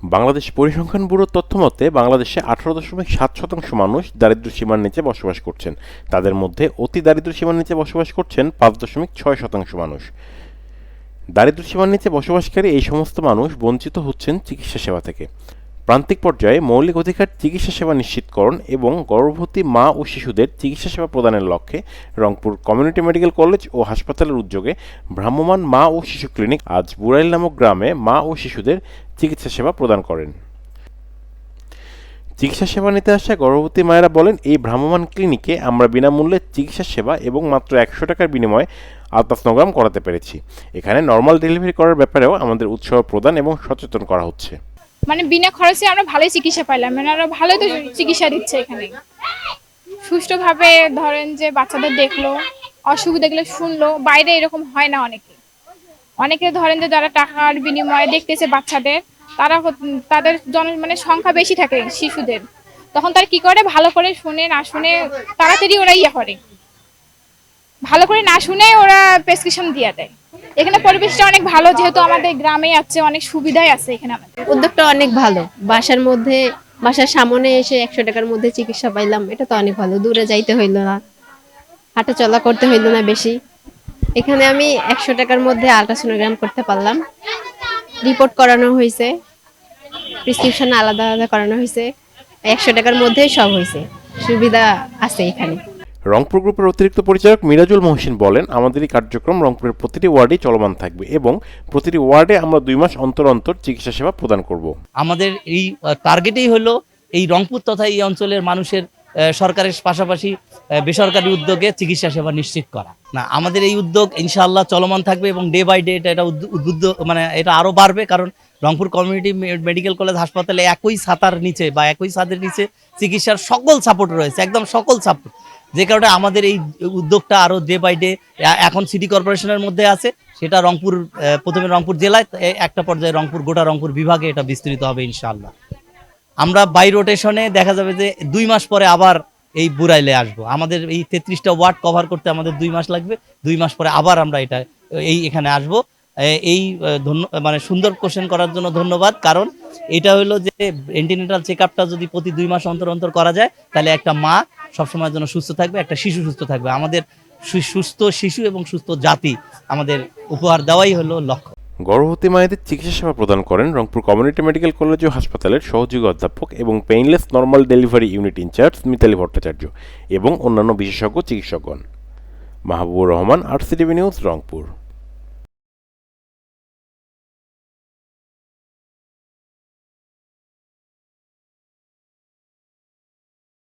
বাংলাদেশ পরিসংখ্যান ব্যুরোর তথ্যমতে বাংলাদেশে 18.7% মানুষ দারিদ্র্য সীমার নিচে বসবাস করছেন। তাদের মধ্যে অতি দারিদ্র্য সীমার নিচে বসবাস করছেন 5.6% মানুষ। দারিদ্র্য সীমার নিচে বসবাসকারী এই সমস্ত মানুষ বঞ্চিত হচ্ছেন চিকিৎসা সেবা থেকে। প্রান্তিক পর্যায়ে মৌলিক অধিকার চিকিৎসা সেবা নিশ্চিতকরণ এবং গর্ভবতী মা ও শিশুদের চিকিৎসা সেবা প্রদানের লক্ষ্যে রংপুর কমিউনিটি মেডিকেল কলেজ ও হাসপাতালের উদ্যোগে ভ্রাম্যমাণ মা ও শিশু ক্লিনিক আজ বুড়াইল নামক গ্রামে মা ও শিশুদের চিকিৎসা সেবা প্রদান করেন। চিকিৎসা সেবা নিতে আসা গর্ভবতী মায়েরা বলেন, এই ভ্রাম্যমাণ ক্লিনিকে আমরা বিনামূল্যে চিকিৎসা সেবা এবং মাত্র 100 টাকার বিনিময়ে আলট্রাসোনোগ্রাম করাতে পেরেছি। এখানে নর্মাল ডেলিভারি করার ব্যাপারেও আমাদের উৎসাহ প্রদান এবং সচেতন করা হচ্ছে। মানে বিনা খরচে আমরা ভালোই চিকিৎসা পাইলাম, মানে আরো ভালোই তো চিকিৎসা দিচ্ছে এখানে। সুষ্ঠুভাবে ধরেন যে বাচ্চাদের দেখলো, অসুবিধা দেখলে শুনলো, বাইরে এরকম হয় না। অনেকে ধরেন যে যারা টাকার বিনিময়ে দেখতেছে বাচ্চাদের, তারা তাদের মানে সংখ্যা বেশি থাকে শিশুদের, তখন তারা কি করে, ভালো করে শুনে না শুনে তাড়াতাড়ি ওরা করে, ভালো করে না শুনে ওরা প্রেসক্রিপশন দিয়ে দেয়। এখানে পরিবেশটা অনেক ভালো, যেহেতু আমাদের গ্রামে আছে, অনেক সুবিধাই আছে এখানে। আমাদের উদ্যোগটা অনেক ভালো। বাসার সামনে এসে 100 টাকার মধ্যে চিকিৎসা পাইলাম, এটা তো অনেক ভালো। দূরে যাইতে হইল না, হাঁটা চলা করতে হইল না বেশি। এখানে আমি 100 টাকার মধ্যে আলট্রাসোনোগ্রাম করতে পারলাম, রিপোর্ট করানো হয়েছে, প্রেসক্রিপশন আলাদা আলাদা করানো হয়েছে। 100 টাকার মধ্যেই সব হয়েছে, সুবিধা আছে এখানে। রংপুর গ্রুপের অতিরিক্ত পরিচালক মিরাজুল মহসিন বলেন, আমাদের এই কার্যক্রম রংপুরের প্রতিটি ওয়ার্ডেই চলমান থাকবে এবং প্রতিটি ওয়ার্ডে আমরা 2 মাস অন্তর অন্তর চিকিৎসা সেবা প্রদান করব। আমাদের এই টার্গেটেই হলো এই রংপুর তথা এই অঞ্চলের মানুষের সরকারের পাশাপাশি বেসরকারি উদ্যোগে চিকিৎসা সেবা নিশ্চিত করা। না, আমাদের এই উদ্যোগ ইনশাআল্লাহ চলমান থাকবে এবং ডে বাই ডে এটা উদ্বুদ্ধ, মানে এটা আরও বাড়বে। কারণ রংপুর কমিউনিটি মেডিকেল কলেজ হাসপাতালে একই ছাতার নিচে বা একই ছাদের নিচে চিকিৎসার সকল সাপোর্ট রয়েছে, একদম সকল সাপোর্ট, যে কারণে আমাদের এই উদ্যোগটা আরও ডে বাই ডে এখন সিটি কর্পোরেশনের মধ্যে আছে, সেটা রংপুর, প্রথমে রংপুর জেলায়, একটা পর্যায়ে গোটা রংপুর বিভাগে এটা বিস্তৃত হবে ইনশাআল্লাহ। আমরা বাই রোটেশনে দেখা যাবে যে 2 মাস পরে আবার এই বুড়াইলে আসবো। আমাদের এই 33টা ওয়ার্ড কভার করতে আমাদের 2 মাস লাগবে। 2 মাস পরে আবার আমরা এখানে আসবো। এই মানে সুন্দর কোশ্চেন করার জন্য ধন্যবাদ। কারণ এটা হলো যে অ্যান্টিনেটাল চেক আপটা যদি প্রতি 2 মাস অন্তর অন্তর করা যায়, তাহলে একটা মা সবসময়ের জন্য সুস্থ থাকবে, একটা শিশু সুস্থ থাকবে। আমাদের সুস্থ শিশু এবং সুস্থ জাতি আমাদের উপহার দেওয়াই হলো লক্ষ্য। গর্ভবতী মায়েদের চিকিৎসা সেবা প্রদান করেন রংপুর কমিউনিটি মেডিকেল কলেজ ও হাসপাতালের সহযোগী অধ্যাপক এবং painless normal delivery unit incharge Mitali Bhattacharya এবং অন্যান্য বিশেষজ্ঞ চিকিৎসকগণ। Mahbubur Rahman, RCTV news, Rangpur.